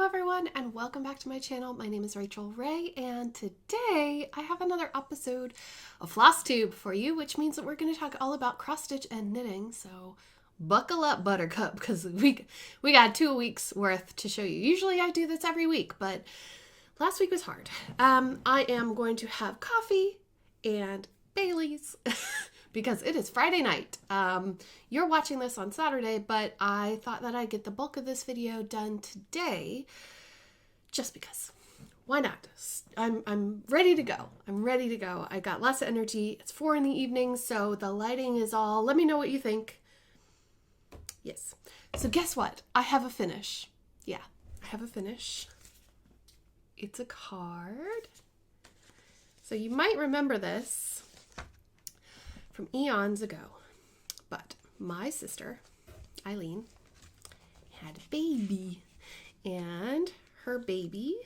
everyone, and welcome back to my channel. My name is Rachel Ray, and today I have another episode of Flosstube for you, which means that we're going to talk all about cross-stitch and knitting. So buckle up, Buttercup, because we got 2 weeks worth to show you. Usually I do this every week, but last week was hard. I am going to have coffee and Bailey's because it is Friday night. You're watching this on Saturday, but I thought that I'd get the bulk of this video done today just because. Why not? I'm ready to go. I'm ready to go. I got lots of energy. It's 4 in the evening, so the lighting is all, let me know what you think. Yes. So guess what? I have a finish. Yeah, I have a finish. It's a card. So you might remember this from eons ago, but my sister, Eileen, had a baby, and her baby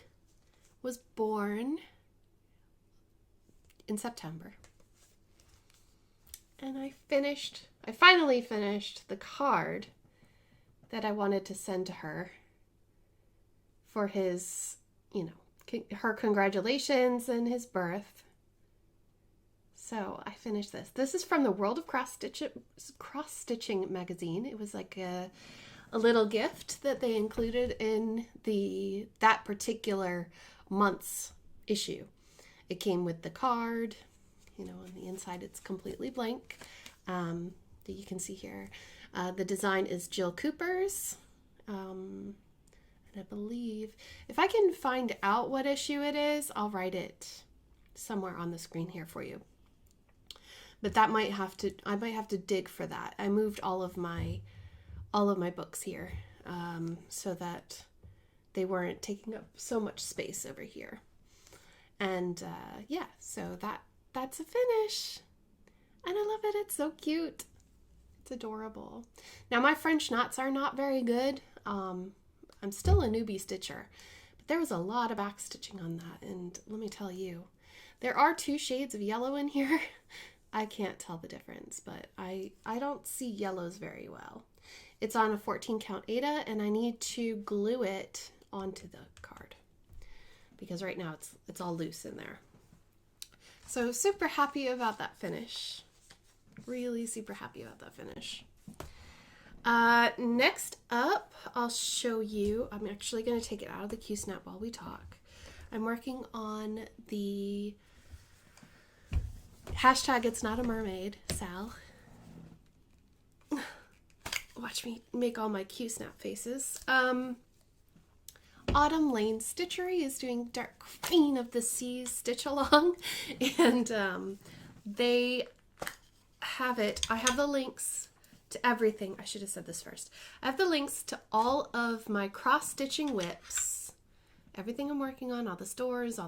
was born in September. And I finally finished the card that I wanted to send to her for his, her congratulations and his birth. So I finished this. This is from the World of Cross-Stitching magazine. It was like a little gift that they included in that particular month's issue. It came with the card. On the inside it's completely blank. That you can see here. The design is Jill Cooper's. And I believe, if I can find out what issue it is, I'll write it somewhere on the screen here for you. But I might have to dig for that. I moved all of my books here so that they weren't taking up so much space over here. And yeah, so that's a finish. And I love it. It's so cute. It's adorable. Now my French knots are not very good. I'm still a newbie stitcher, but there was a lot of back stitching on that. And let me tell you, there are 2 shades of yellow in here. I can't tell the difference, but I don't see yellows very well. It's on a 14 count Aida, and I need to glue it onto the card because right now it's all loose in there. So super happy about that finish. Really super happy about that finish. Next up, I'll show you, I'm actually going to take it out of the Q-snap while we talk. I'm working on the hashtag It's Not a Mermaid SAL. Watch me make all my Q-snap faces. Autumn Lane Stitchery is doing Dark Queen of the Seas Stitch Along, and they have it. I have the links to everything. I should have said this first. I have the links to all of my cross-stitching whips, everything I'm working on, all the stores,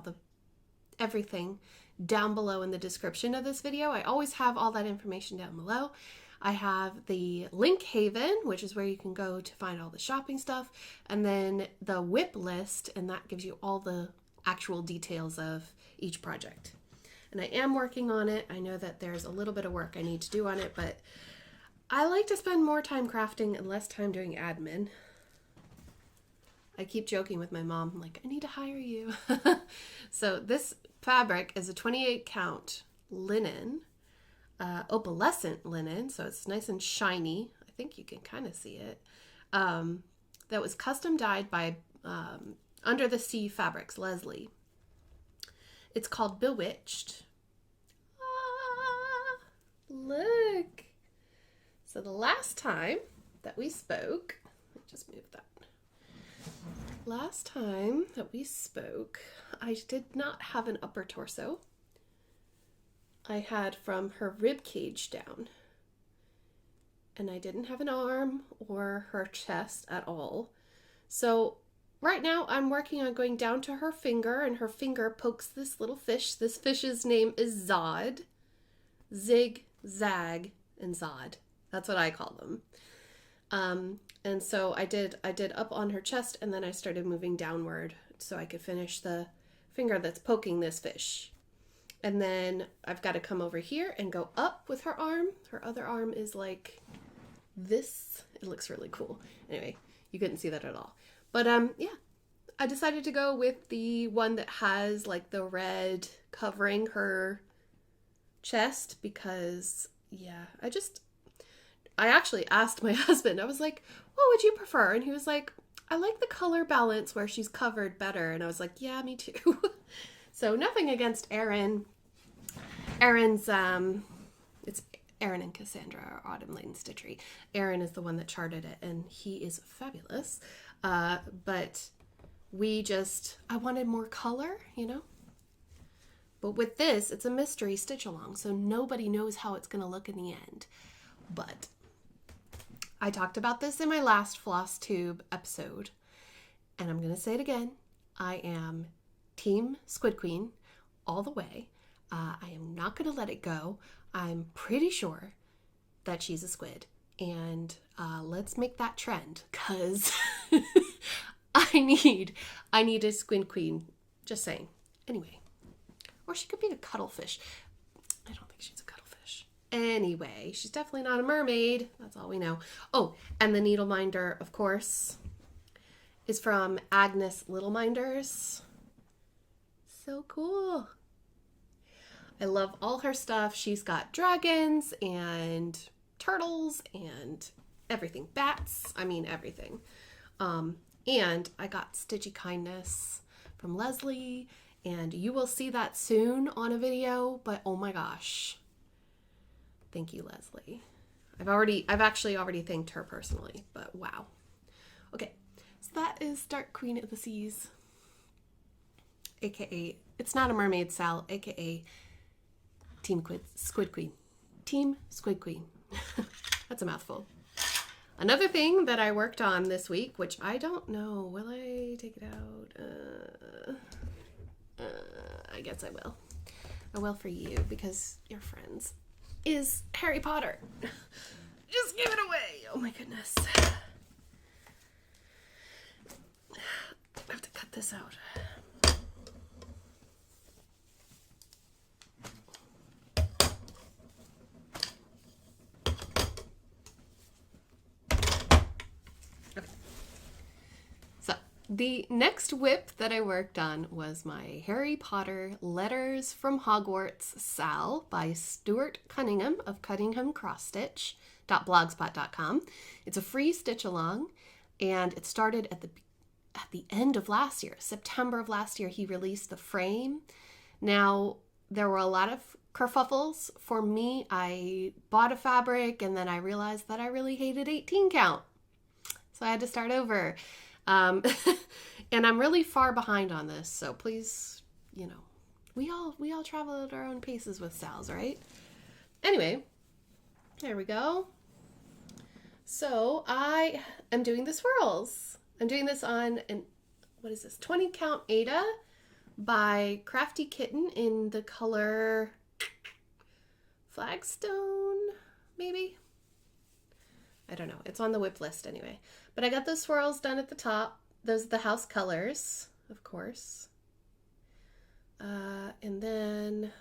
everything down below in the description of this video. I always have all that information down below. I have the link haven, which is where you can go to find all the shopping stuff, and then the whip list, and that gives you all the actual details of each project. And I am working on it. I know that there's a little bit of work I need to do on it, but I like to spend more time crafting and less time doing admin. I keep joking with my mom, like, I need to hire you. So this fabric is a 28 count linen, opalescent linen, so it's nice and shiny. I think you can kind of see it. That was custom dyed by Under the Sea Fabrics, Leslie. It's called Bewitched. Ah, look. So the last time that we spoke, let me just move that. Last time that we spoke, I did not have an upper torso. I had from her rib cage down. And I didn't have an arm or her chest at all. So right now I'm working on going down to her finger, and her finger pokes this little fish. This fish's name is Zod. Zig, Zag, and Zod. That's what I call them. And so I did up on her chest, and then I started moving downward so I could finish the finger that's poking this fish. And then I've got to come over here and go up with her arm. Her other arm is like this. It looks really cool. Anyway, you couldn't see that at all. But yeah, I decided to go with the one that has like the red covering her chest because, yeah, I actually asked my husband, I was like, what would you prefer? And he was like, I like the color balance where she's covered better. And I was like, yeah, me too. So nothing against Aaron. Aaron's, it's Aaron and Cassandra are Autumn Lane Stitchery. Aaron is the one that charted it, and he is fabulous. But I wanted more color, you know? But with this, it's a mystery stitch along, so nobody knows how it's going to look in the end. But I talked about this in my last Flosstube episode, and I'm going to say it again. I am Team Squid Queen all the way. I am not going to let it go. I'm pretty sure that she's a squid. And let's make that trend, because I need a squid queen. Just saying. Anyway. Or she could be a cuttlefish. I don't think she's a cuttlefish. Anyway, she's definitely not a mermaid. That's all we know. Oh, and the needle minder, of course, is from Agnes Little Minders. So cool. I love all her stuff. She's got dragons and turtles and everything. Bats. I mean, everything. And I got Stitchy Kindness from Leslie. And you will see that soon on a video, but oh my gosh. Thank you, Leslie. I've actually already thanked her personally, but wow. Okay, so that is Dark Queen of the Seas. AKA, it's not a mermaid, Sal, AKA Team Squid Queen. Team Squid Queen. That's a mouthful. Another thing that I worked on this week, which I don't know, will I take it out? I guess I will. I will for you because you're friends. Is Harry Potter. Just give it away. Oh my goodness. I have to cut this out. The next whip that I worked on was my Harry Potter Letters from Hogwarts SAL by Stuart Cunningham of CunninghamCrossStitch.blogspot.com. It's a free stitch along, and it started at the end of last year. September of last year, he released the frame. Now, there were a lot of kerfuffles. For me, I bought a fabric, and then I realized that I really hated 18 count. So I had to start over. And I'm really far behind on this, so please, you know, we all travel at our own paces with SALs, right? Anyway, there we go. So I am doing the swirls. I'm doing this on what is this? 20 count Ada by Crafty Kitten in the color Flagstone, maybe? I don't know. It's on the whip list anyway. But I got those swirls done at the top. Those are the house colors, of course. And then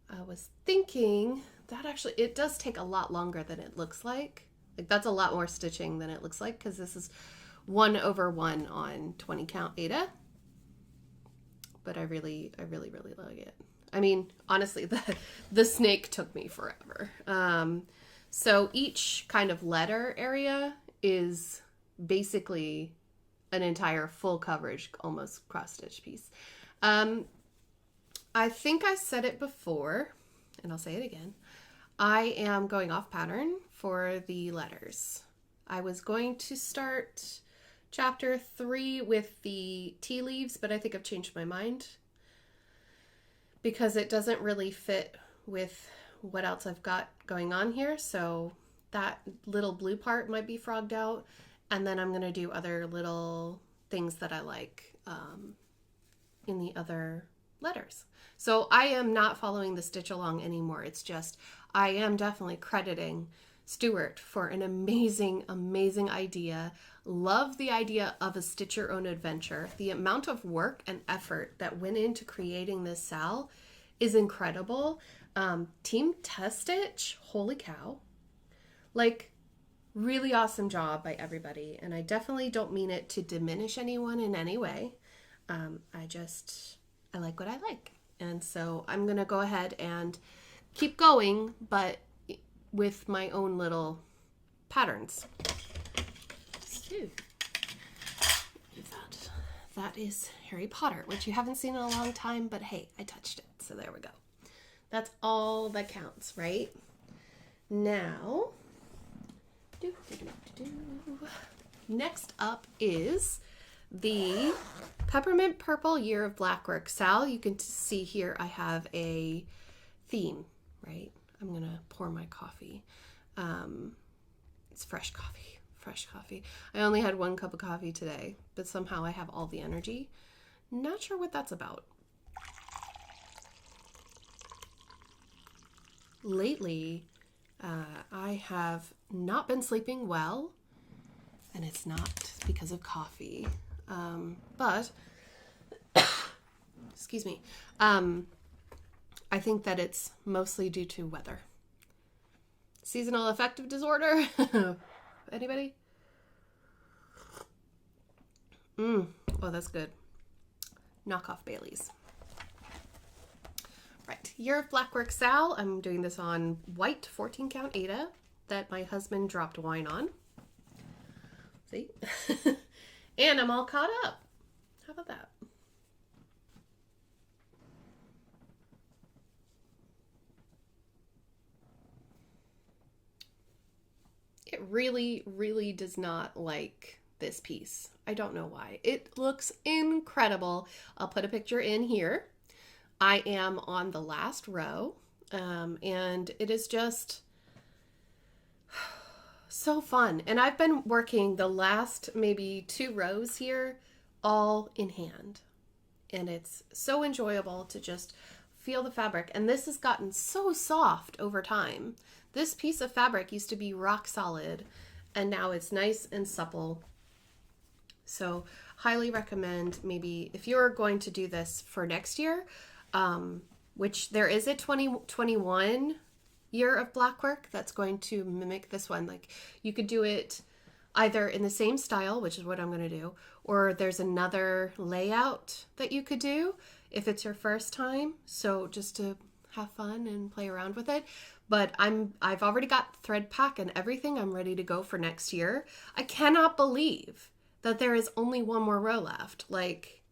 I was thinking that actually, it does take a lot longer than it looks like. Like that's a lot more stitching than it looks like because this is 1/1 on 20 count Ada. But I really like it. I mean, honestly, the snake took me forever. So each kind of letter area is basically an entire full coverage, almost cross-stitch piece. I think I said it before, and I'll say it again. I am going off pattern for the letters. I was going to start chapter 3 with the tea leaves, but I think I've changed my mind because it doesn't really fit with what else I've got going on here. So that little blue part might be frogged out. And then I'm going to do other little things that I like in the other letters. So I am not following the stitch along anymore. It's just, I am definitely crediting Stuart for an amazing, amazing idea. Love the idea of a stitch your own adventure. The amount of work and effort that went into creating this SAL is incredible. Team Test Stitch, holy cow. Like, really awesome job by everybody. And I definitely don't mean it to diminish anyone in any way. I like what I like. And so I'm going to go ahead and keep going, but with my own little patterns. So, that is Harry Potter, which you haven't seen in a long time, but hey, I touched it. So there we go. That's all that counts, right? Now, next up is the Peppermint Purple Year of Blackwork SAL. You can see here I have a theme, right? I'm going to pour my coffee. It's fresh coffee. Fresh coffee. I only had 1 cup of coffee today, but somehow I have all the energy. Not sure what that's about. Lately, I have not been sleeping well, and it's not because of coffee, but excuse me. I think that it's mostly due to weather. Seasonal affective disorder. Anybody? Oh, that's good. Knock off Bailey's. Right, Year of Blackwork SAL. I'm doing this on white 14 count Aida that my husband dropped wine on. See? And I'm all caught up. How about that? It really, really does not like this piece. I don't know why. It looks incredible. I'll put a picture in here. I am on the last row, and it is just so fun. And I've been working the last maybe 2 rows here all in hand. And it's so enjoyable to just feel the fabric. And this has gotten so soft over time. This piece of fabric used to be rock solid, and now it's nice and supple. So highly recommend, maybe if you're going to do this for next year, which there is a 2021 Year of Blackwork that's going to mimic this one. Like, you could do it either in the same style, which is what I'm going to do, or there's another layout that you could do if it's your first time. So just to have fun and play around with it. But I've already got thread pack and everything. I'm ready to go for next year. I cannot believe that there is only 1 more row left. Like,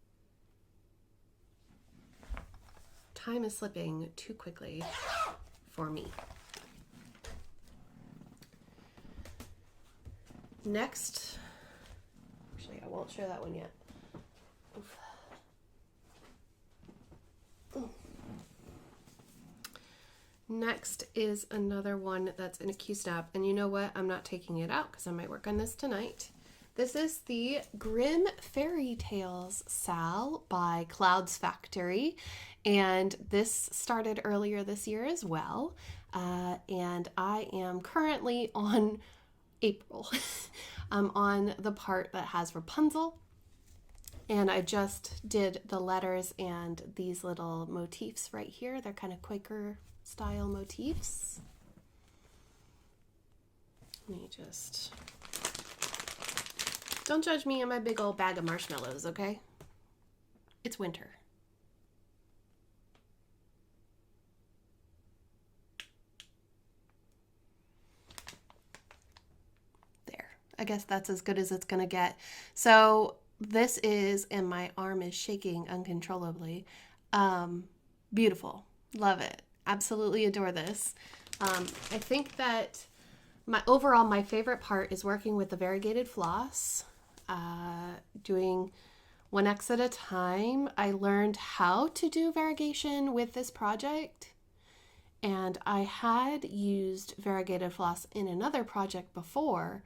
time is slipping too quickly for me. Next, actually I won't show that one yet. Oof. Ooh. Next is another one that's in a Q-snap, and you know what? I'm not taking it out because I might work on this tonight. This is the Grimm Fairy Tales SAL by Clouds Factory, and this started earlier this year as well, and I am currently on April. I'm on the part that has Rapunzel, and I just did the letters and these little motifs right here. They're kind of Quaker style motifs. Let me just... Don't judge me and my big old bag of marshmallows, okay? It's winter. There. I guess that's as good as it's gonna get. So this is, and my arm is shaking uncontrollably. Beautiful. Love it. Absolutely adore this. I think that my favorite part is working with the variegated floss, doing 1x at a time. I learned how to do variegation with this project, and I had used variegated floss in another project before,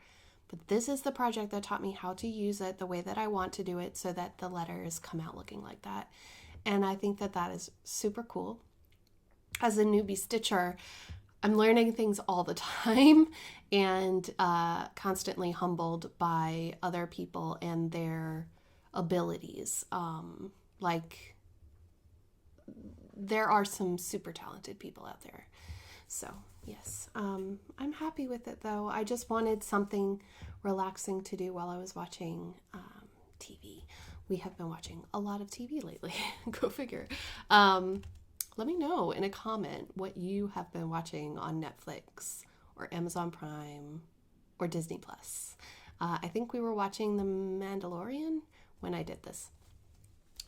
but this is the project that taught me how to use it the way that I want to do it so that the letters come out looking like that. And I think that that is super cool. As a newbie stitcher, I'm learning things all the time and constantly humbled by other people and their abilities. Like, there are some super talented people out there. So Yes, I'm happy with it though. I just wanted something relaxing to do while I was watching TV. We have been watching a lot of TV lately. Go figure. Let me know in a comment what you have been watching on Netflix or Amazon Prime or Disney Plus. I think we were watching The Mandalorian when I did this.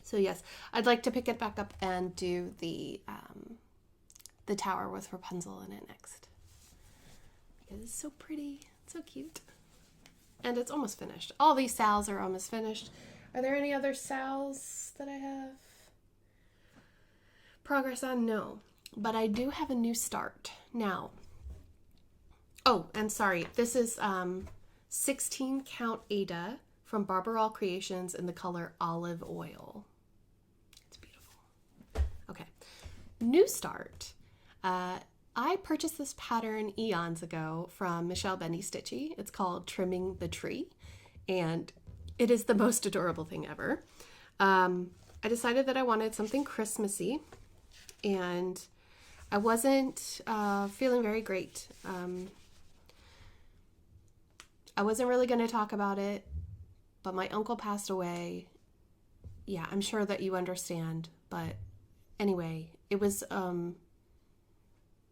So yes, I'd like to pick it back up and do the tower with Rapunzel in it next. Because it's so pretty, it's so cute. And it's almost finished. All these SALs are almost finished. Are there any other SALs that I have progress on? No. But I do have a new start now. Oh, and sorry, this is 16 count Ada from Barbarall Creations in the color Olive Oil. It's beautiful. Okay, new start. I purchased this pattern eons ago from Michelle Benny Stitchy. It's called Trimming the Tree, and it is the most adorable thing ever. I decided that I wanted something Christmassy, and I wasn't feeling very great. I wasn't really going to talk about it, but my uncle passed away. Yeah, I'm sure that you understand, but anyway, it was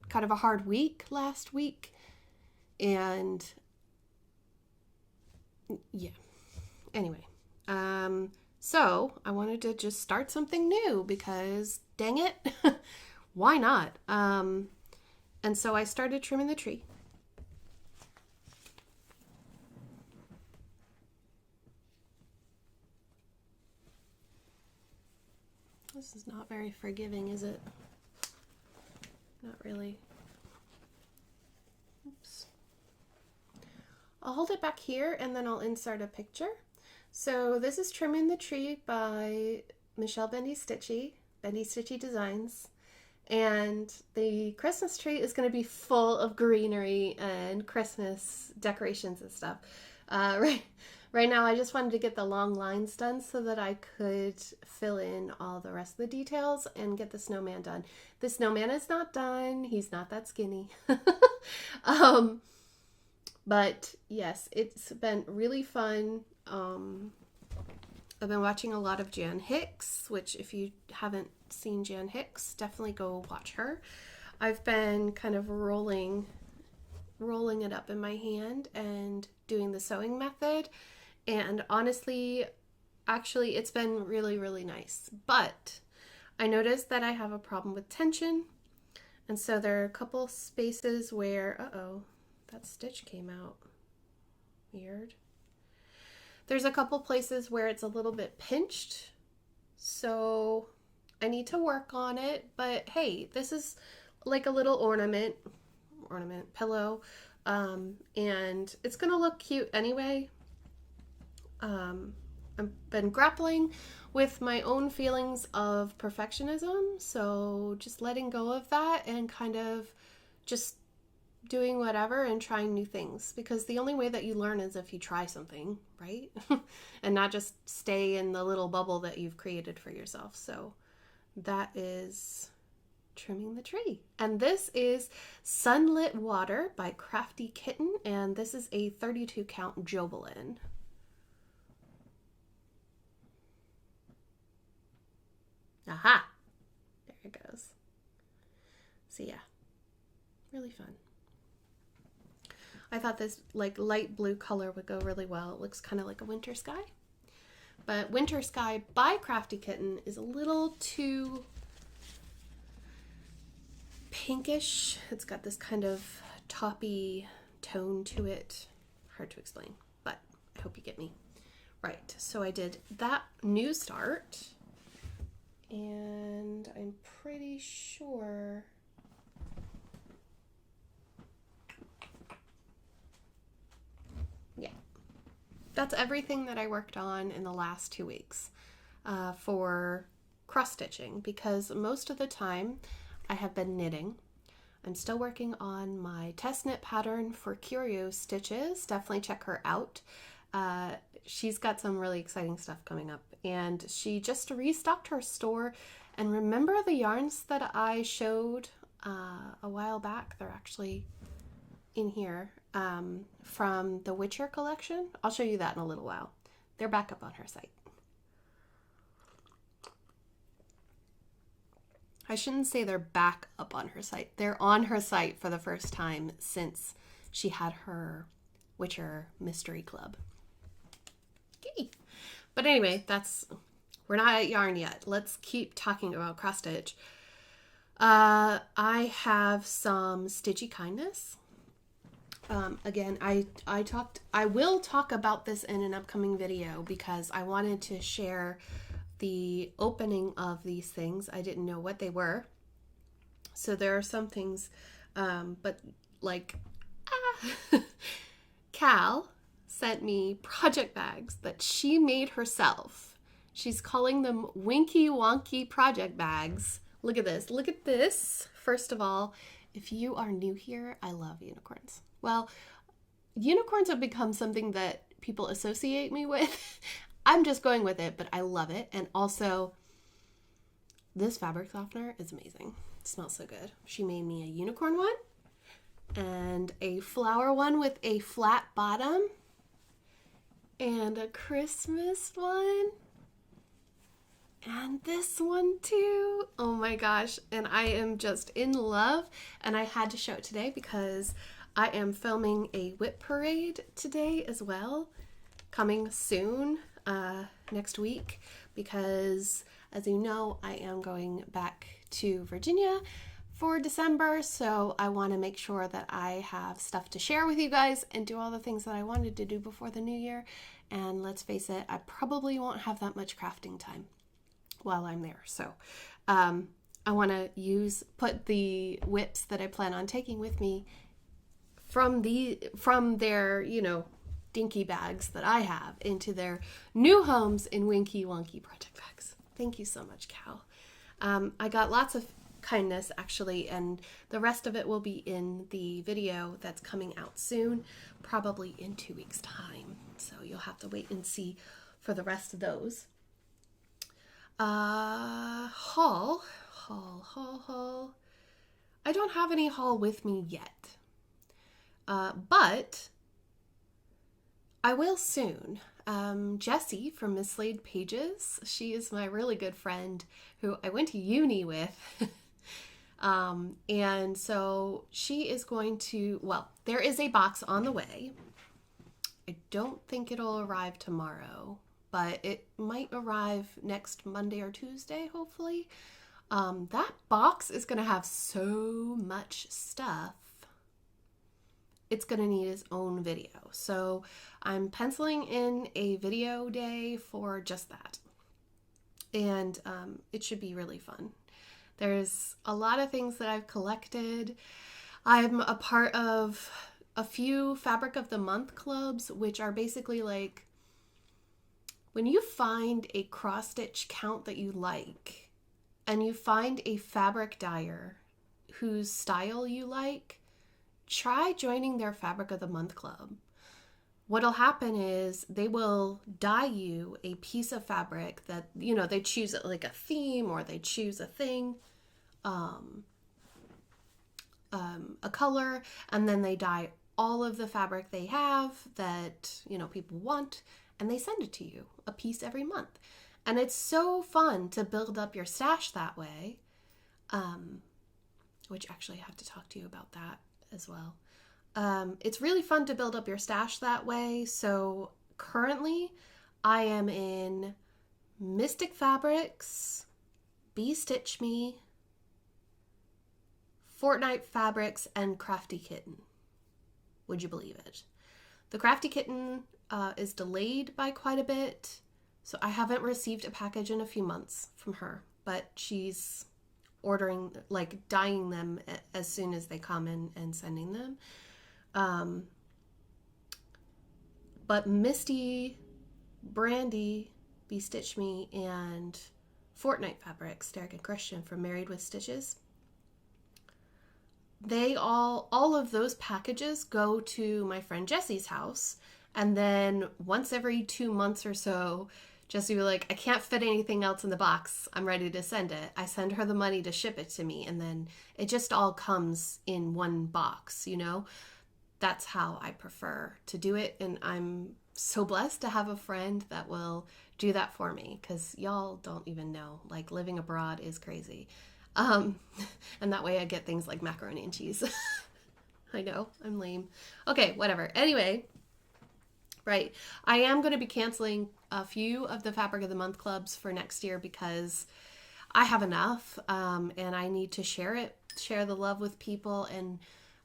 kind of a hard week last week, and yeah, anyway, so I wanted to just start something new because dang it, why not? And so I started trimming the tree. This is not very forgiving, is it? Not really. Oops. I'll hold it back here and then I'll insert a picture. So this is Trimming the Tree by Michelle Benny Stitchy Designs. And the Christmas tree is going to be full of greenery and Christmas decorations and stuff. Right now I just wanted to get the long lines done so that I could fill in all the rest of the details and get the snowman done. The snowman is not done. He's not that skinny. But yes, it's been really fun. I've been watching a lot of Jan Hicks, which if you haven't seen Jan Hicks, definitely go watch her. I've been kind of rolling it up in my hand and doing the sewing method. And honestly, actually, it's been really, really nice. But I noticed that I have a problem with tension. And so there are a couple spaces where, uh-oh, that stitch came out. Weird. There's a couple places where it's a little bit pinched. So I need to work on it. But hey, this is like a little ornament pillow. And it's going to look cute anyway. I've been grappling with my own feelings of perfectionism, so just letting go of that and kind of just doing whatever and trying new things, because the only way that you learn is if you try something, right? And not just stay in the little bubble that you've created for yourself. So that is Trimming the Tree. And this is Sunlit Water by Crafty Kitten, and this is a 32 count Jobelin. Aha! There it goes. So yeah, really fun. I thought this like light blue color would go really well. It looks kind of like a winter sky. But Winter Sky by Crafty Kitten is a little too pinkish. It's got this kind of taupey tone to it. Hard to explain, but I hope you get me. Right, so I did that new start. And I'm pretty sure yeah, that's everything that I worked on in the last 2 weeks for cross stitching, because most of the time I have been knitting. I'm still working on my test knit pattern for Curio Stitches. Definitely check her out. She's got some really exciting stuff coming up, and she just restocked her store. And remember the yarns that I showed a while back. They're actually in here from the Witcher collection. I'll show you that in a little while. They're back up on her site. I shouldn't say they're back up on her site. They're on her site for the first time since she had her Witcher Mystery Club. Okay. But anyway, we're not at yarn yet. Let's keep talking about cross stitch. I have some Stitchy kindness. Again, I will talk about this in an upcoming video because I wanted to share the opening of these things. I didn't know what they were. So there are some things, but like, Cal sent me project bags that she made herself. She's calling them Winky Wonky project bags. Look at this. Look at this. First of all, if you are new here, I love unicorns. Well, unicorns have become something that people associate me with. I'm just going with it, but I love it. And also, this fabric softener is amazing. It smells so good. She made me a unicorn one and a flower one with a flat bottom and a Christmas one and this one too. Oh my gosh. And I am just in love. And I had to show it today because I am filming a whip parade today as well, coming soon. Next week, because as you know, I am going back to Virginia for December, so I want to make sure that I have stuff to share with you guys and do all the things that I wanted to do before the new year. And let's face it, I probably won't have that much crafting time while I'm there. So I want to put the whips that I plan on taking with me from their, dinky bags that I have into their new homes in Winky Wonky project bags. Thank you so much, Cal. I got lots of kindness actually, and the rest of it will be in the video that's coming out soon, probably in 2 weeks' time. So you'll have to wait and see for the rest of those. Haul. I don't have any haul with me yet, but I will soon. Jessie from Mislaid Pages, she is my really good friend who I went to uni with. And so she is going to, there is a box on the way. I don't think it'll arrive tomorrow, but it might arrive next Monday or Tuesday, hopefully. That box is going to have so much stuff. It's going to need its own video. So I'm penciling in a video day for just that. And it should be really fun. There's a lot of things that I've collected. I'm a part of a few Fabric of the Month clubs, which are basically like when you find a cross stitch count that you like and you find a fabric dyer whose style you like, try joining their Fabric of the Month club. What'll happen is they will dye you a piece of fabric that, they choose it like a theme or they choose a thing, a color, and then they dye all of the fabric they have that, people want, and they send it to you, a piece every month. And it's so fun to build up your stash that way, which actually I have to talk to you about that as well. It's really fun to build up your stash that way. So currently I am in Mystic Fabrics, Bee Stitch Me, Fortnite Fabrics, and Crafty Kitten. Would you believe it? The Crafty Kitten is delayed by quite a bit, so I haven't received a package in a few months from her, but she's ordering, dyeing them as soon as they come in and sending them. But Misty, Brandy, Bee Stitch Me, and Fortnite Fabrics, Derek and Christian from Married with Stitches, they all of those packages go to my friend Jessie's house, and then once every 2 months or so, Jessie was like, I can't fit anything else in the box. I'm ready to send it. I send her the money to ship it to me, and then it just all comes in one box, you know? That's how I prefer to do it, and I'm so blessed to have a friend that will do that for me, because y'all don't even know. Like, living abroad is crazy. And that way I get things like macaroni and cheese. I know, I'm lame. Okay, whatever. Anyway, right. I am going to be canceling a few of the Fabric of the Month clubs for next year because I have enough, and I need to share the love with people, and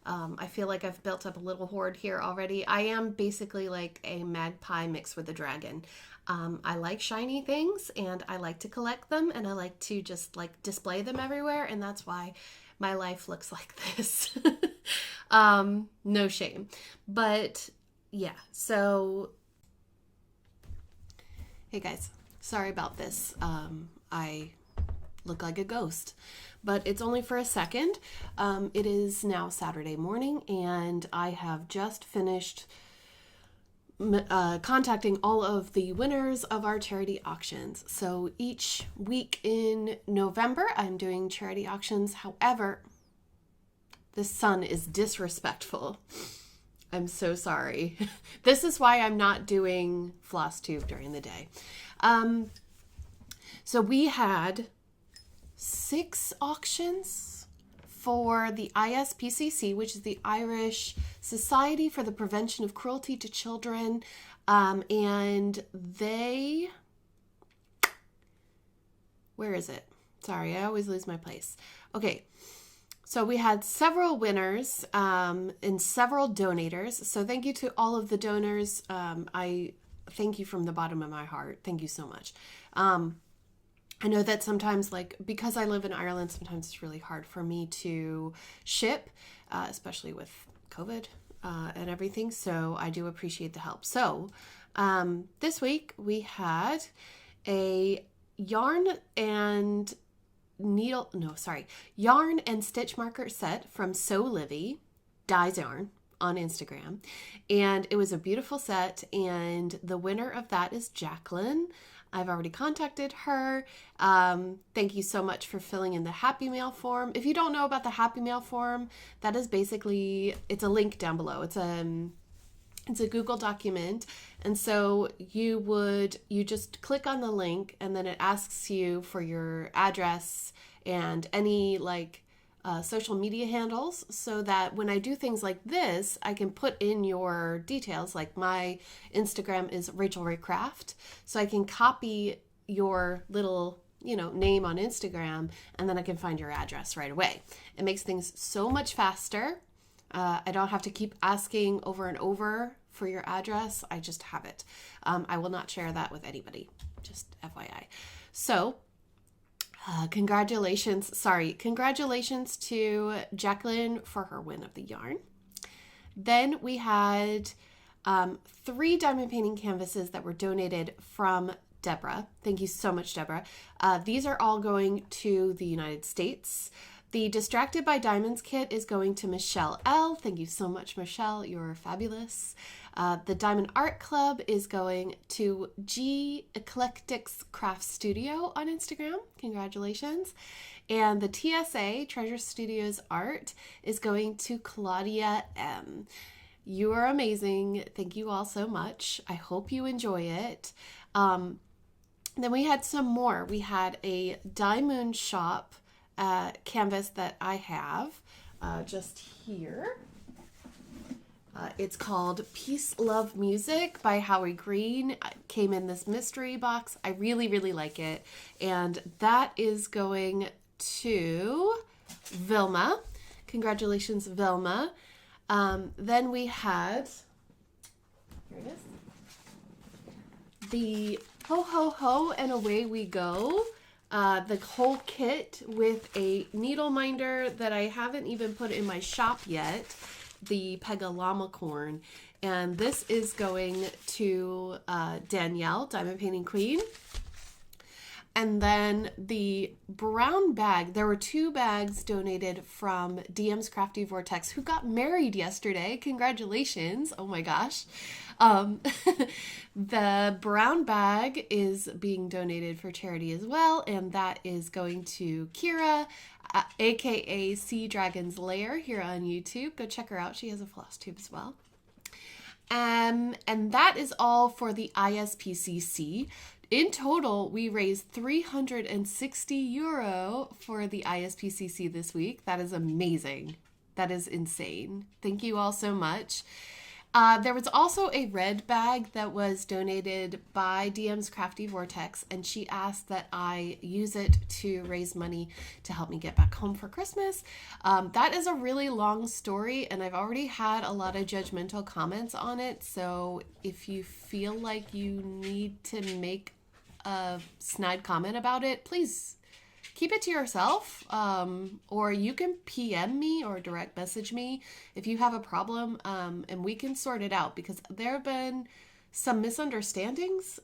I feel like I've built up a little hoard here already. I am basically like a magpie mixed with a dragon. I like shiny things, and I like to collect them, and I like to just like display them everywhere, and that's why my life looks like this. No shame. But yeah, so hey guys, sorry about this. I look like a ghost, but it's only for a second. It is now Saturday morning, and I have just finished contacting all of the winners of our charity auctions. So each week in November, I'm doing charity auctions. However, the sun is disrespectful. I'm so sorry. This is why I'm not doing Flosstube during the day. So we had 6 auctions for the ISPCC, which is the Irish Society for the Prevention of Cruelty to Children. And they... Where is it? Sorry, I always lose my place. Okay. So we had several winners and several donators. So thank you to all of the donors. I thank you from the bottom of my heart. Thank you so much. I know that sometimes, like, because I live in Ireland, sometimes it's really hard for me to ship, especially with COVID and everything. So I do appreciate the help. So this week we had a yarn and stitch marker set from Sew Livy, Dyes Yarn on Instagram. And it was a beautiful set. And the winner of that is Jacqueline. I've already contacted her. Thank you so much for filling in the Happy Mail form. If you don't know about the Happy Mail form, that is basically, it's a link down below. It's a Google document. And so you just click on the link, and then it asks you for your address and any social media handles, so that when I do things like this, I can put in your details. Like my Instagram is Rachel Ray Craft, so I can copy your little name on Instagram, and then I can find your address right away. It makes things so much faster. I don't have to keep asking over and over for your address. I just have it. I will not share that with anybody, just FYI. So congratulations to Jacqueline for her win of the yarn. Then we had 3 diamond painting canvases that were donated from Deborah. Thank you so much, Deborah. These are all going to the United States. The Distracted by Diamonds kit is going to Michelle L. Thank you so much, Michelle. You're fabulous. The Diamond Art Club is going to G Eclectics Craft Studio on Instagram. Congratulations. And the TSA, Treasure Studios Art, is going to Claudia M. You are amazing. Thank you all so much. I hope you enjoy it. Then we had some more. We had a Diamond Shop canvas that I have just here. It's called Peace, Love, Music by Howie Green. It came in this mystery box. I really, really like it. And that is going to Vilma. Congratulations, Vilma. Then we had, here it is, the Ho Ho Ho and Away We Go. The whole kit with a needle minder that I haven't even put in my shop yet, the Pegalamacorn. And this is going to Danielle, Diamond Painting Queen. And then the brown bag, there were 2 bags donated from DM's Crafty Vortex, who got married yesterday. Congratulations. Oh my gosh. The brown bag is being donated for charity as well, and that is going to Kira, aka Sea Dragon's Lair, here on YouTube. Go check her out. She has a Flosstube as well. And that is all for the ISPCC. In total, we raised €360 for the ISPCC this week. That is amazing. That is insane. Thank you all so much. There was also a red bag that was donated by DM's Crafty Vortex, and she asked that I use it to raise money to help me get back home for Christmas. That is a really long story, and I've already had a lot of judgmental comments on it, so if you feel like you need to make a snide comment about it, please keep it to yourself, or you can PM me or direct message me if you have a problem, and we can sort it out, because there have been some misunderstandings.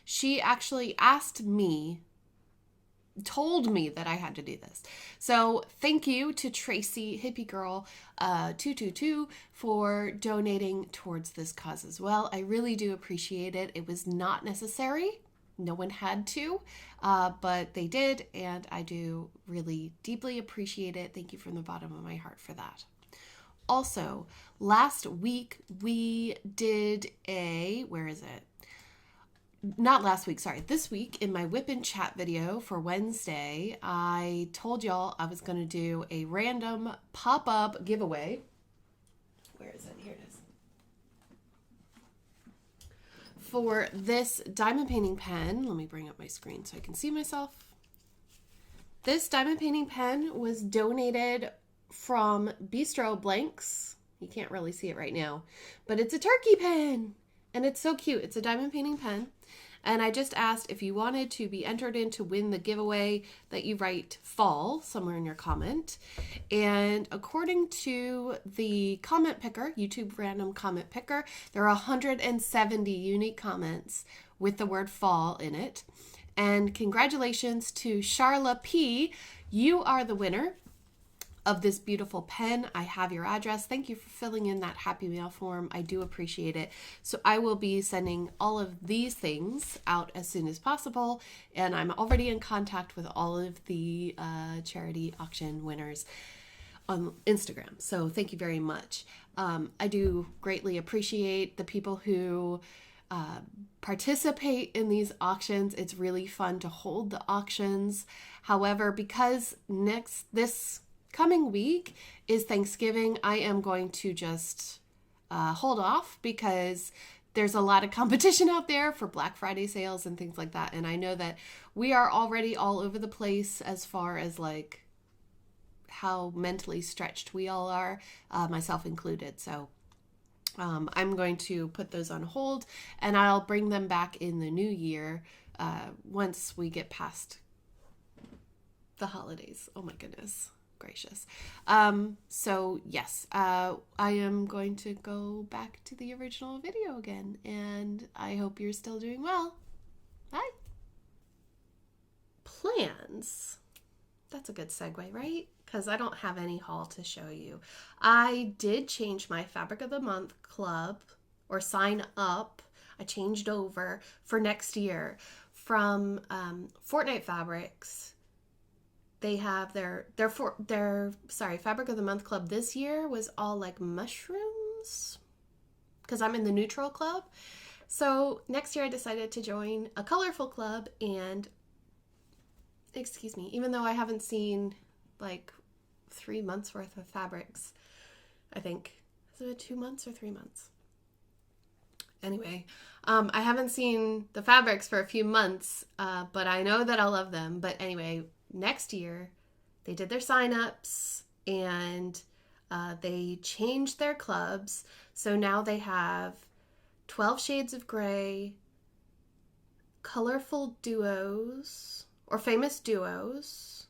She actually told me that I had to do this. So thank you to Tracy Hippie Girl 222 for donating towards this cause as well. I really do appreciate it. It was not necessary. No one had to, but they did, and I do really deeply appreciate it. Thank you from the bottom of my heart for that. Also, last week we did this week in my Whip and Chat video for Wednesday, I told y'all I was going to do a random pop-up giveaway. Where is it? Here it is. For this diamond painting pen, let me bring up my screen so I can see myself. This diamond painting pen was donated from Bistro Blanks. You can't really see it right now, but it's a turkey pen, and it's so cute. It's a diamond painting pen, and I just asked if you wanted to be entered in to win the giveaway that you write fall somewhere in your comment. And according to the comment picker, YouTube random comment picker, there are 170 unique comments with the word fall in it. And congratulations to Charla P. You are the winner of this beautiful pen. I have your address. Thank you for filling in that Happy Mail form. I do appreciate it. So I will be sending all of these things out as soon as possible, and I'm already in contact with all of the charity auction winners on Instagram. So thank you very much. I do greatly appreciate the people who participate in these auctions. It's really fun to hold the auctions. However, because this coming week is Thanksgiving, I am going to just hold off, because there's a lot of competition out there for Black Friday sales and things like that. And I know that we are already all over the place as far as like how mentally stretched we all are, myself included. So I'm going to put those on hold, and I'll bring them back in the new year once we get past the holidays. Oh my goodness gracious. So yes, I am going to go back to the original video again, and I hope you're still doing well. Bye. Plans. That's a good segue, right? Because I don't have any haul to show you. I did change my Fabric of the Month club, or sign up. I changed over for next year from Fortnite Fabrics. They have their Fabric of the Month club this year was all like mushrooms, because I'm in the neutral club. So next year I decided to join a colorful club, and even though I haven't seen like 3 months worth of fabrics, I think. Is it 2 months or 3 months? Anyway, I haven't seen the fabrics for a few months, but I know that I'll love them. But anyway, next year they did their sign-ups, and they changed their clubs. So now they have 12 Shades of Grey, colorful duos, or famous duos,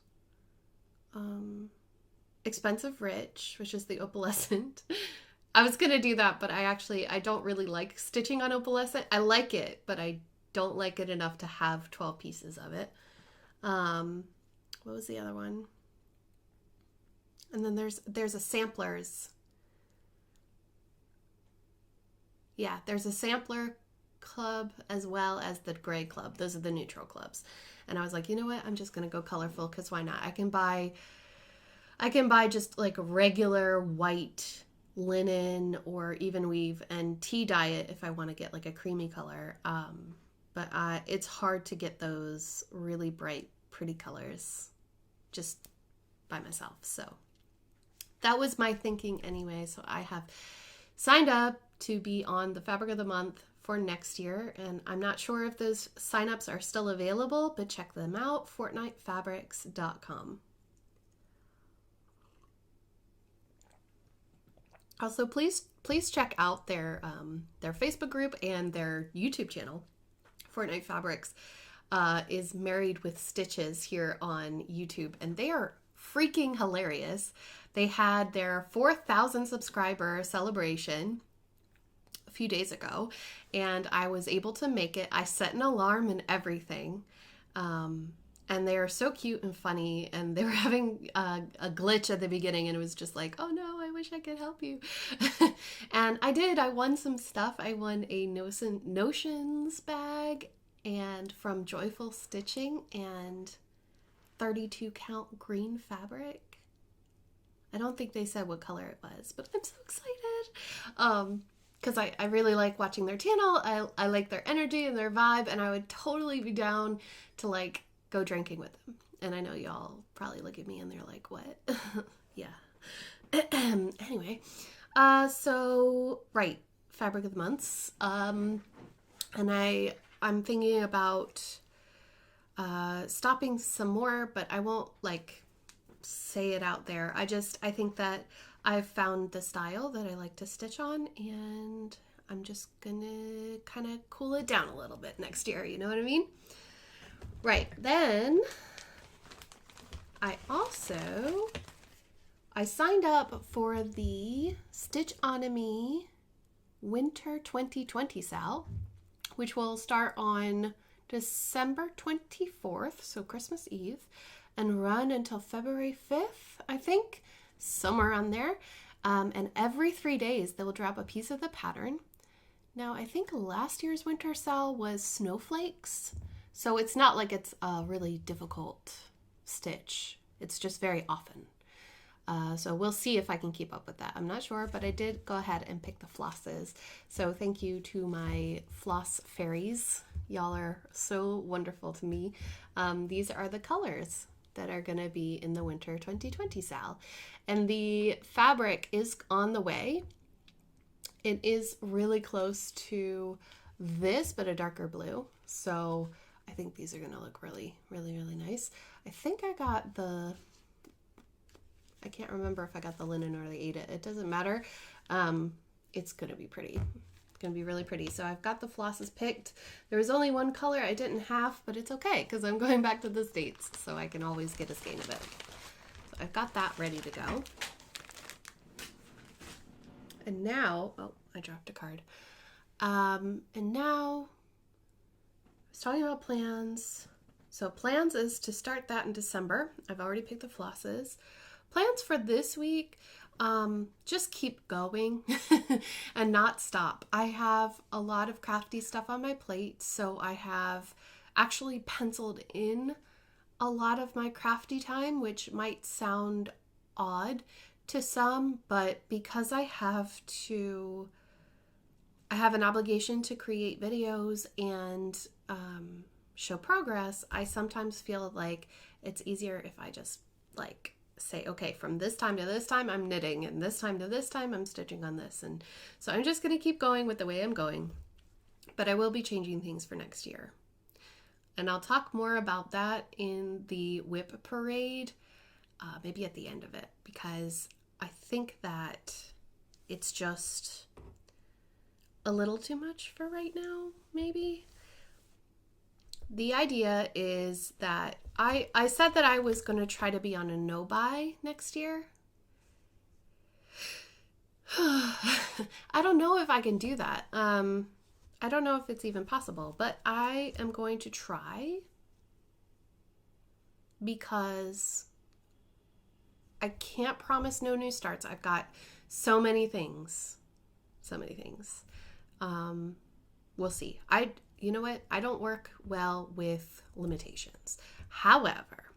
Expensive Rich, which is the opalescent. I was going to do that, but I don't really like stitching on opalescent. I like it, but I don't like it enough to have 12 pieces of it. What was the other one? And then there's a samplers. Yeah, there's a sampler club as well as the gray club. Those are the neutral clubs. And I was like, you know what? I'm just going to go colorful because why not? I can buy just like regular white linen or even weave and tea dye it if I want to get like a creamy color. But it's hard to get those really bright, pretty colors just by myself. So that was my thinking anyway. So I have signed up to be on the Fabric of the Month for next year, and I'm not sure if those signups are still available, but check them out, fortnitefabrics.com. Also, please check out their Facebook group and their YouTube channel. Fortnite Fabrics is married with Stitches here on YouTube, and they are freaking hilarious. They had their 4,000 subscriber celebration a few days ago, and I was able to make it. I set an alarm and everything, and they are so cute and funny, and they were having a glitch at the beginning, and it was just like, oh no, I wish I could help you. And I did. I won some stuff. I won a Notions bag and from Joyful Stitching and 32 count green fabric. I don't think they said what color it was, but I'm so excited. Because I really like watching their channel. I like their energy and their vibe, and I would totally be down to like go drinking with them. And I know y'all probably look at me and they're like, what? Yeah. Anyway, so right, Fabric of the Months. And I'm thinking about stopping some more, but I won't like say it out there. I think that I've found the style that I like to stitch on, and I'm just gonna kind of cool it down a little bit next year, you know what I mean? Right, then I signed up for the Stitchonomy Winter 2020 SAL, which will start on December 24th, so Christmas Eve, and run until February 5th, I think, somewhere around there. And every 3 days, they will drop a piece of the pattern. Now, I think last year's Winter SAL was snowflakes, so it's not like it's a really difficult stitch. It's just very often. So we'll see if I can keep up with that. I'm not sure, but I did go ahead and pick the flosses. So thank you to my floss fairies. Y'all are so wonderful to me. These are the colors that are going to be in the Winter 2020 SAL. And the fabric is on the way. It is really close to this, but a darker blue. So I think these are going to look really, really, really nice. I think I got I can't remember if I got the linen or the Aida. It doesn't matter. It's going to be pretty. It's going to be really pretty. So I've got the flosses picked. There was only one color I didn't have, but it's okay because I'm going back to the States, so I can always get a skein of it. So I've got that ready to go. And now, oh, I dropped a card. And now, I was talking about plans. So plans is to start that in December. I've already picked the flosses. Plans for this week, just keep going and not stop. I have a lot of crafty stuff on my plate, so I have actually penciled in a lot of my crafty time, which might sound odd to some, but because I have an obligation to create videos and show progress, I sometimes feel like it's easier if I just like say, okay, from this time to this time I'm knitting, and this time to this time I'm stitching on this. And so I'm just going to keep going with the way I'm going, but I will be changing things for next year. And I'll talk more about that in the whip parade, maybe at the end of it, because I think that it's just a little too much for right now, maybe. The idea is that I said that I was going to try to be on a no-buy next year. I don't know if I can do that. I I don't know if it's even possible, but I am going to try because I can't promise no new starts. I've got so many things. We'll see. You know what? I don't work well with limitations. However,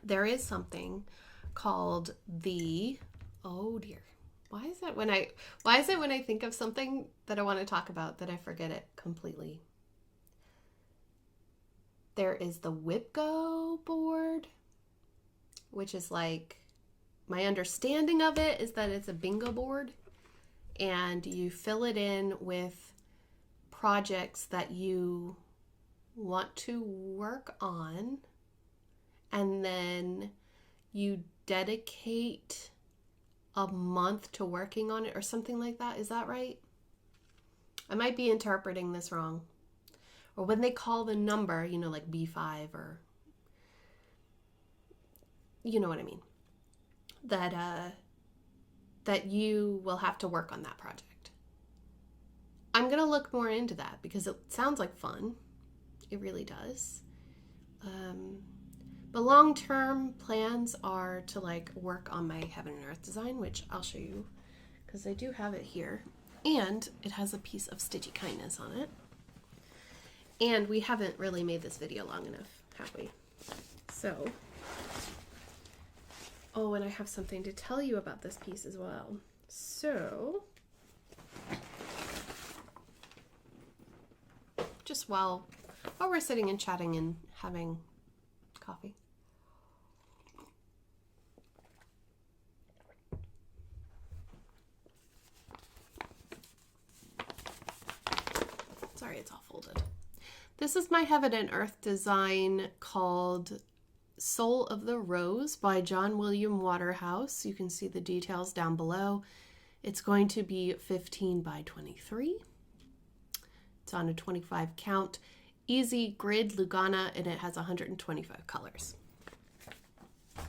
there is something called the, oh dear. Why is it when I think of something that I want to talk about that I forget it completely? There is the WhipGo board, which is like, my understanding of it is that it's a bingo board, and you fill it in with projects that you want to work on, and then you dedicate a month to working on it or something like that. Is that right? I might be interpreting this wrong. Or when they call the number, you know, like B5, or you know what I mean, that you will have to work on that project. I'm going to look more into that because it sounds like fun. It really does. But long-term plans are to like work on my Heaven and Earth design, which I'll show you because I do have it here. And it has a piece of Stitchy Kindness on it. And we haven't really made this video long enough, have we? So, oh, and I have something to tell you about this piece as well. So, just while we're sitting and chatting and having coffee. Sorry, it's all folded. This is my Heaven and Earth design called Soul of the Rose by John William Waterhouse. You can see the details down below. It's going to be 15 by 23. It's on a 25 count, easy grid Lugana, and it has 125 colors. Look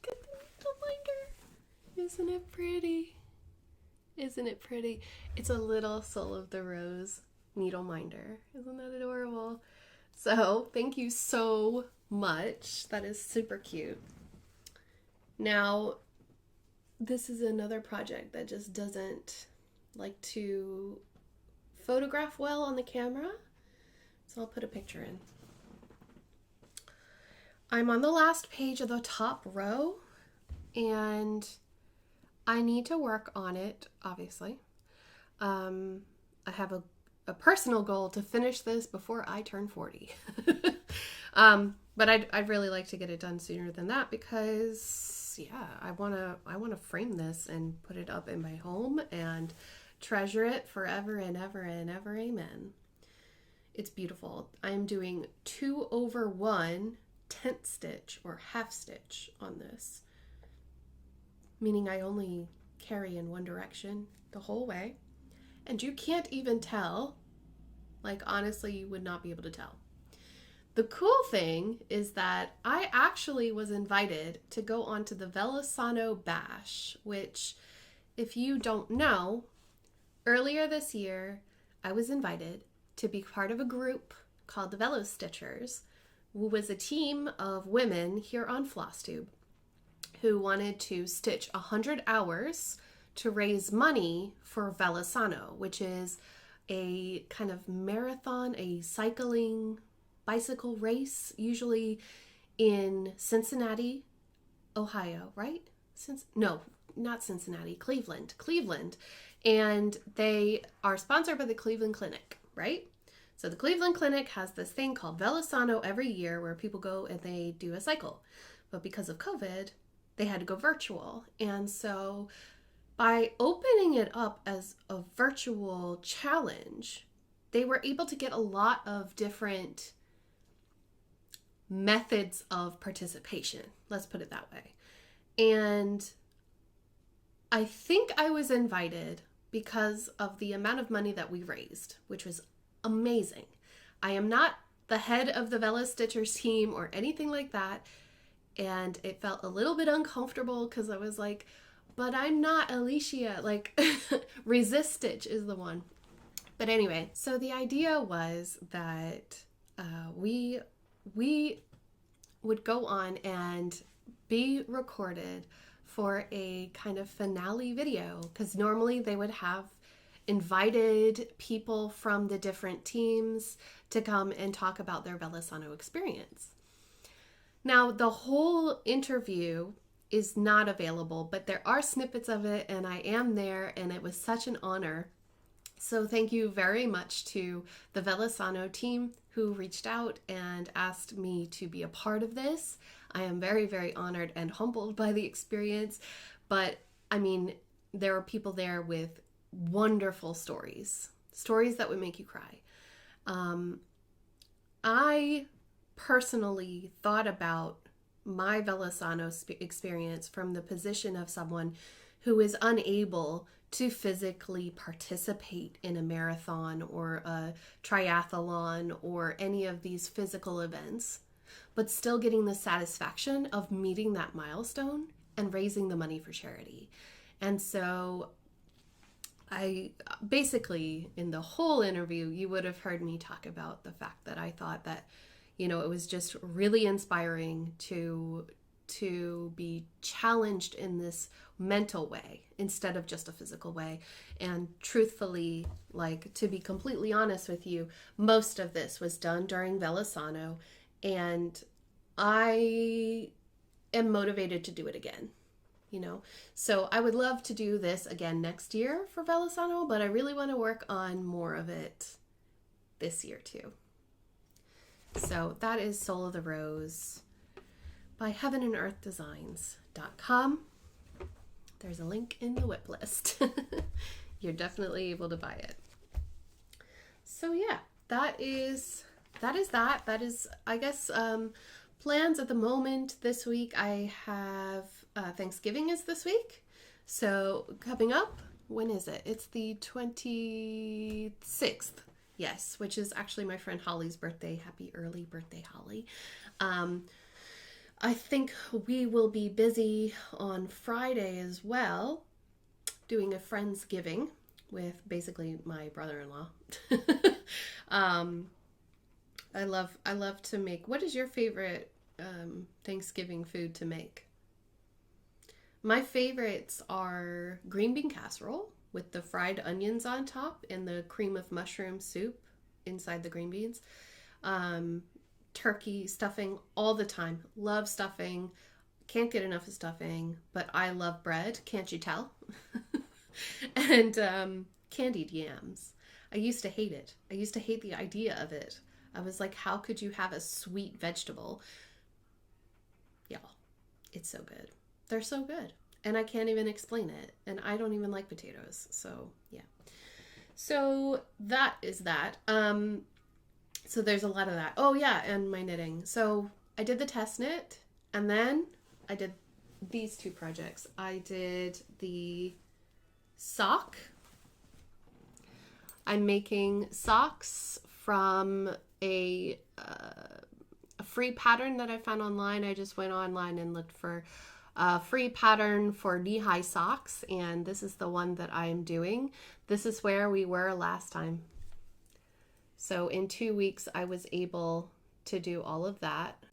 at the needle minder. Isn't it pretty? Isn't it pretty? It's a little Soul of the Rose needle minder. Isn't that adorable? So thank you so much. That is super cute. Now, this is another project that just doesn't like to photograph well on the camera. So I'll put a picture in. I'm on the last page of the top row, and I need to work on it, obviously. I have a personal goal to finish this before I turn 40. But I'd really like to get it done sooner than that because, yeah, I wanna frame this and put it up in my home and treasure it forever and ever and ever. Amen. It's beautiful. I'm doing 2/1 tent stitch or half stitch on this, meaning I only carry in one direction the whole way. And you can't even tell. Like, honestly, you would not be able to tell. The cool thing is that I actually was invited to go onto the Velosano Bash, which, if you don't know, earlier this year, I was invited to be part of a group called the Velostitchers, who was a team of women here on Flosstube who wanted to stitch 100 hours to raise money for Velosano, which is a kind of marathon, a cycling bicycle race, usually in Cincinnati, Ohio, right? No, not Cincinnati, Cleveland. And they are sponsored by the Cleveland Clinic, right? So the Cleveland Clinic has this thing called Velosano every year where people go and they do a cycle. But because of COVID, they had to go virtual. And so by opening it up as a virtual challenge, they were able to get a lot of different methods of participation. Let's put it that way. And I think I was invited because of the amount of money that we raised, which was amazing. I am not the head of the Velostitchers team or anything like that. And it felt a little bit uncomfortable because I was like, but I'm not Alicia. Like, Resist Stitch is the one. But anyway, so the idea was that we would go on and be recorded for a kind of finale video, because normally they would have invited people from the different teams to come and talk about their Velosano experience. Now, the whole interview is not available, but there are snippets of it, and I am there, and it was such an honor. So thank you very much to the Velosano team who reached out and asked me to be a part of this. I am very, very honored and humbled by the experience. But I mean, there were people there with wonderful stories that would make you cry. I personally thought about my Velosano experience from the position of someone who is unable to physically participate in a marathon or a triathlon or any of these physical events, but still getting the satisfaction of meeting that milestone and raising the money for charity. And so I basically, in the whole interview, you would have heard me talk about the fact that I thought that, you know, it was just really inspiring to be challenged in this mental way instead of just a physical way. And truthfully, like, to be completely honest with you, most of this was done during Velosano, and I am motivated to do it again, you know. So I would love to do this again next year for Velosano, but I really want to work on more of it this year too. So that is Soul of the Rose by heavenandearthdesigns.com. There's a link in the whip list. You're definitely able to buy it. So yeah, that is, I guess, plans at the moment this week. I have Thanksgiving is this week. So coming up, when is it? It's the 26th. Yes, which is actually my friend Holly's birthday. Happy early birthday, Holly. I think we will be busy on Friday as well, doing a Friendsgiving with basically my brother-in-law. I love to make. What is your favorite Thanksgiving food to make? My favorites are green bean casserole with the fried onions on top and the cream of mushroom soup inside the green beans. Turkey stuffing all the time. Love stuffing. Can't get enough of stuffing, but I love bread. Can't you tell? And candied yams. I used to hate it. I used to hate the idea of it. I was like, how could you have a sweet vegetable? Y'all, it's so good. They're so good. And I can't even explain it. And I don't even like potatoes. So, yeah. So that is that. So there's a lot of that. Oh, yeah, and my knitting. So I did the test knit, and then I did these two projects. I did the sock. I'm making socks from a free pattern that I found online. I just went online and looked for a free pattern for knee-high socks, and this is the one that I am doing. This is where we were last time. So in 2 weeks, I was able to do all of that.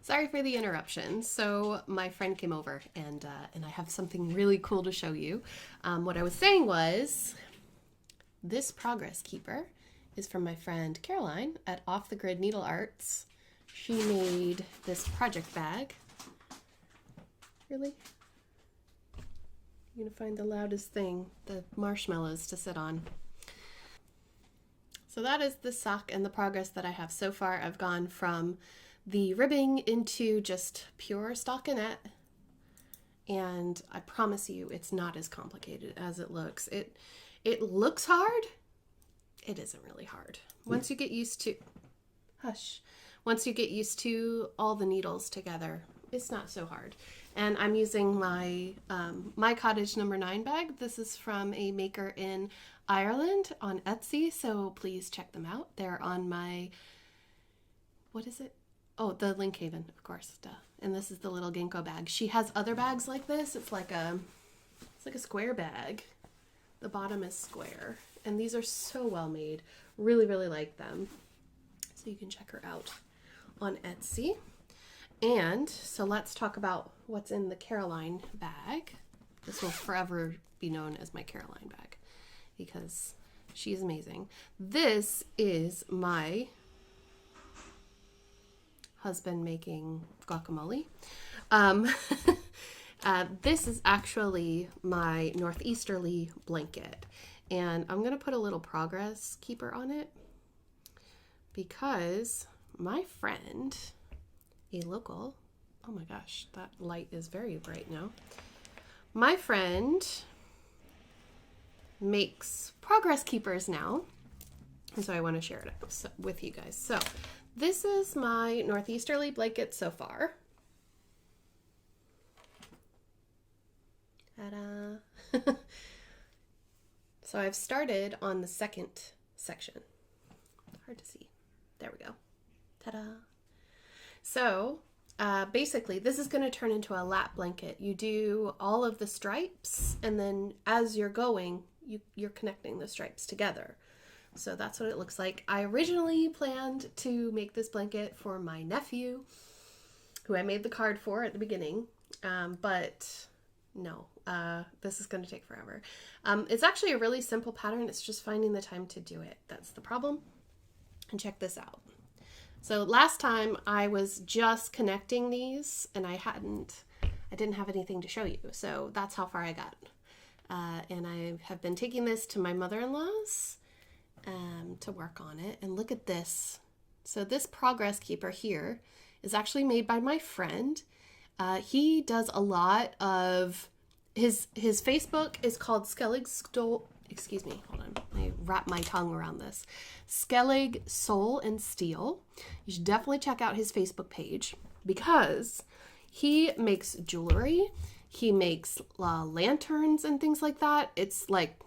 Sorry for the interruption. So my friend came over, and I have something really cool to show you. What I was saying was, this progress keeper is from my friend Caroline at Off the Grid Needle Arts. She made this project bag. Really? You're gonna find the loudest thing, the marshmallows to sit on. So that is the sock and the progress that I have so far. I've gone from the ribbing into just pure stockinette, and I promise you it's not as complicated as it looks. It looks hard. It isn't really hard. Once you get used to, once you get used to all the needles together, it's not so hard. And I'm using my My Cottage number 9 bag. This is from a maker in Ireland on Etsy, so please check them out. They're on my, what is it? Oh, the Link Haven, of course, duh. And this is the little ginkgo bag. She has other bags like this. It's like a square bag. The bottom is square. And these are so well made. Really, really like them. So you can check her out on Etsy. And so let's talk about what's in the Caroline bag. This will forever be known as my Caroline bag because she's amazing. This is my husband making guacamole. This is actually my northeasterly blanket, and I'm gonna put a little progress keeper on it because my friend, a local, oh my gosh, that light is very bright now. My friend makes progress keepers now, and so I want to share it with you guys. So this is my northeasterly blanket so far. Ta-da! So I've started on the second section. Hard to see. There we go. Ta-da! So basically, this is going to turn into a lap blanket. You do all of the stripes, and then as you're going, you're connecting the stripes together. So that's what it looks like. I originally planned to make this blanket for my nephew, who I made the card for at the beginning, but no, this is going to take forever. It's actually a really simple pattern. It's just finding the time to do it. That's the problem. And check this out. So last time I was just connecting these and I didn't have anything to show you. So that's how far I got. And I have been taking this to my mother-in-law's to work on it. And look at this. So this progress keeper here is actually made by my friend. He does a lot of, his Facebook is called excuse me, hold on. I wrap my tongue around this. Skellig Soul and Steel. You should definitely check out his Facebook page because he makes jewelry. He makes lanterns and things like that. It's like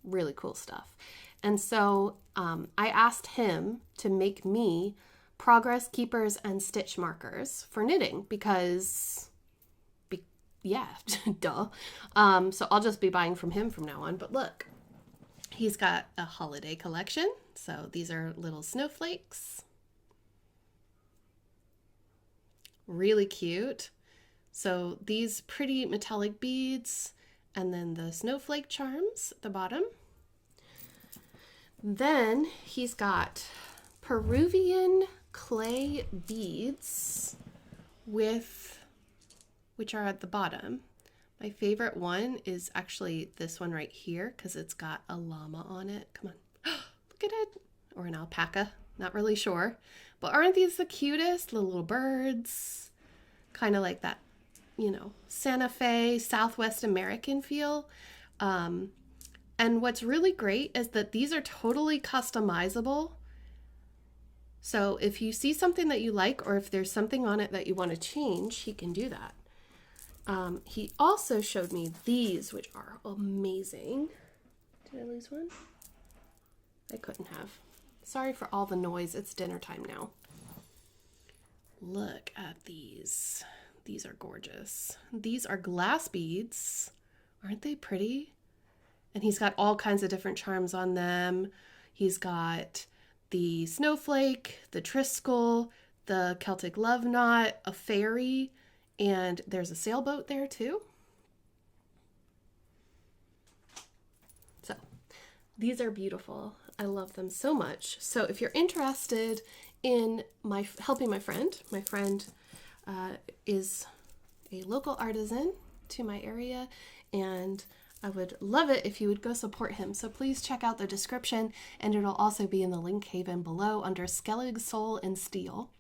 really cool stuff. And so I asked him to make me progress keepers and stitch markers for knitting because, yeah, duh. So I'll just be buying from him from now on. But look, he's got a holiday collection. So these are little snowflakes. Really cute. So these pretty metallic beads and then the snowflake charms at the bottom. Then he's got Peruvian clay beads which are at the bottom. My favorite one is actually this one right here because it's got a llama on it. Come on. Look at it. Or an alpaca. Not really sure. But aren't these the cutest? The little birds. Kind of like that, Santa Fe, Southwest American feel. And what's really great is that these are totally customizable. So if you see something that you like, or if there's something on it that you want to change, he can do that. He also showed me these, which are amazing. Did I lose one? I couldn't have. Sorry for all the noise. It's dinner time now. Look at these. These are gorgeous. These are glass beads. Aren't they pretty? And he's got all kinds of different charms on them. He's got the snowflake, the triskel, the Celtic love knot, a fairy, and there's a sailboat there too. So these are beautiful. I love them so much. So if you're interested in helping my friend is a local artisan to my area, and I would love it if you would go support him. So please check out the description, and it'll also be in the link haven below under Skellig Soul and Steel.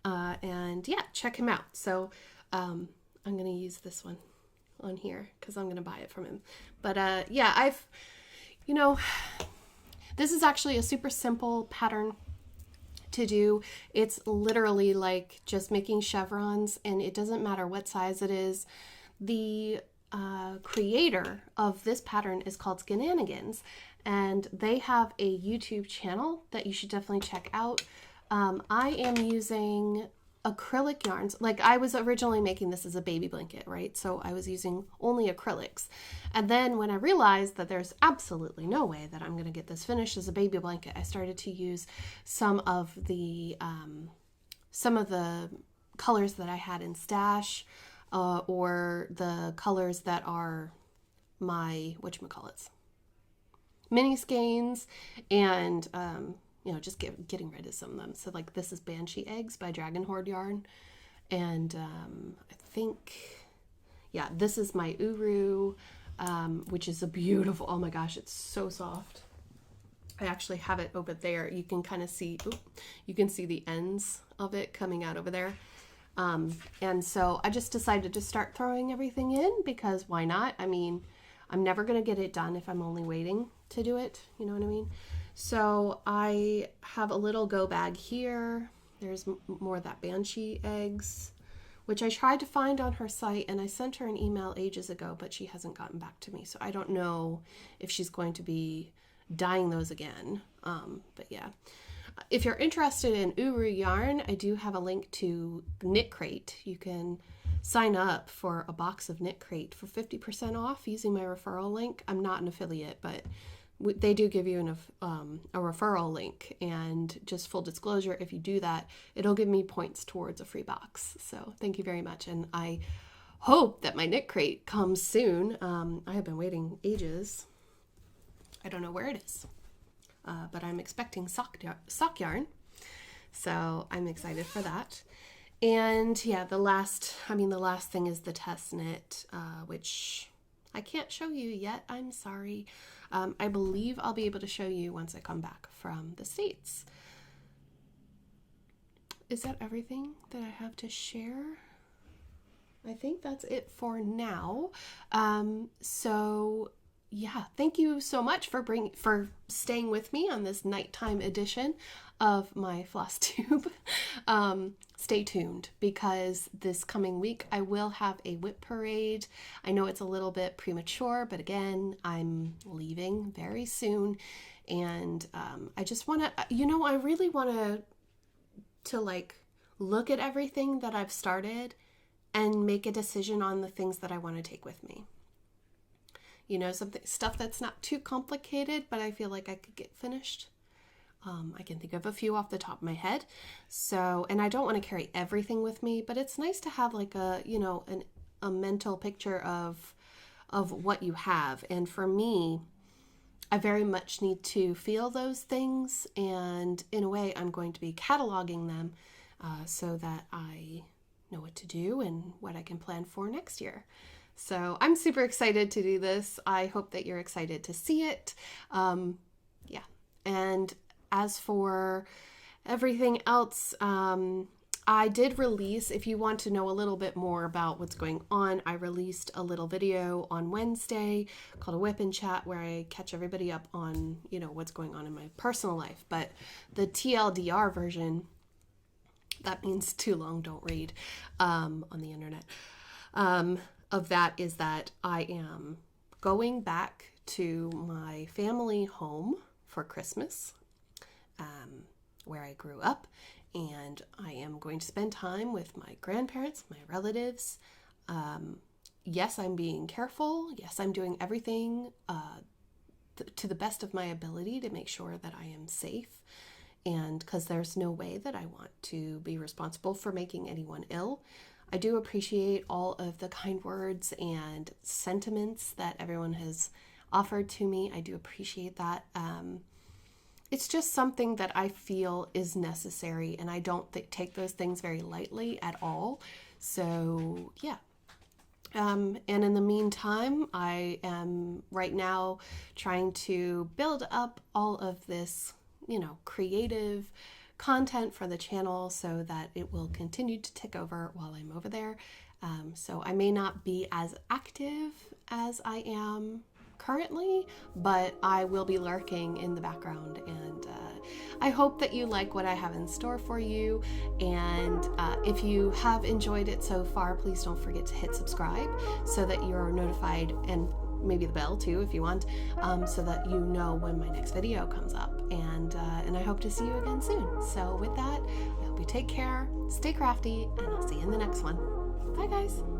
And yeah, check him out. So I'm going to use this one on here because I'm going to buy it from him. But yeah, this is actually a super simple pattern to do. It's literally like just making chevrons, and it doesn't matter what size it is. The creator of this pattern is called Skenanigans, and they have a YouTube channel that you should definitely check out. I am using acrylic yarns. Like, I was originally making this as a baby blanket, right? So I was using only acrylics. And then when I realized that there's absolutely no way that I'm going to get this finished as a baby blanket, I started to use some of the colors that I had in stash, or the colors that are my whatchamacallits, mini skeins, and just getting rid of some of them. So like, this is Banshee Eggs by Dragon Horde Yarn, and I think, yeah, this is my Uru, which is a beautiful, oh my gosh, it's so soft. I actually have it over there. You can kind of see, you can see the ends of it coming out over there. And so I just decided to start throwing everything in, because why not? I mean, I'm never going to get it done if I'm only waiting to do it. You know what I mean? So I have a little go bag here. There's more of that Banshee Eggs, which I tried to find on her site, and I sent her an email ages ago, but she hasn't gotten back to me. So I don't know if she's going to be dyeing those again. But yeah, if you're interested in Uru yarn, I do have a link to Knit Crate. You can sign up for a box of Knit Crate for 50% off using my referral link. I'm not an affiliate, but they do give you a referral link, and just full disclosure, if you do that, it'll give me points towards a free box. So thank you very much, and I hope that my Knit Crate comes soon. I have been waiting ages. I don't know where it is, but I'm expecting sock yarn, so I'm excited for that. And yeah, the last thing is the test knit, which I can't show you yet. I'm sorry. I believe I'll be able to show you once I come back from the States. Is that everything that I have to share? I think that's it for now. So yeah, thank you so much for staying with me on this nighttime edition of my Flosstube. Stay tuned, because this coming week I will have a whip parade. I know it's a little bit premature, but again, I'm leaving very soon, and I just want to, I really want to like look at everything that I've started and make a decision on the things that I want to take with me. Stuff that's not too complicated, but I feel like I could get finished. I can think of a few off the top of my head. So, and I don't want to carry everything with me, but it's nice to have like a mental picture of what you have. And for me, I very much need to feel those things, and in a way, I'm going to be cataloging them so that I know what to do and what I can plan for next year. So I'm super excited to do this. I hope that you're excited to see it. Yeah. And as for everything else, I did release, if you want to know a little bit more about what's going on, I released a little video on Wednesday called a Whip and Chat, where I catch everybody up on, what's going on in my personal life. But the TLDR version, that means too long, don't read, on the internet, of that is that I am going back to my family home for Christmas, where I grew up, and I am going to spend time with my grandparents, my relatives. Yes, I'm being careful. Yes, I'm doing everything to the best of my ability to make sure that I am safe, and because there's no way that I want to be responsible for making anyone ill. I do appreciate all of the kind words and sentiments that everyone has offered to me. I do appreciate that. It's just something that I feel is necessary, and I don't take those things very lightly at all. So yeah. And in the meantime, I am right now trying to build up all of this, creative content for the channel so that it will continue to tick over while I'm over there. So I may not be as active as I am currently, but I will be lurking in the background, and I hope that you like what I have in store for you. And if you have enjoyed it so far, please don't forget to hit subscribe so that you're notified and maybe the bell too if you want, so that you know when my next video comes up. And I hope to see you again soon. So with that, I hope you take care, stay crafty, and I'll see you in the next one. Bye guys.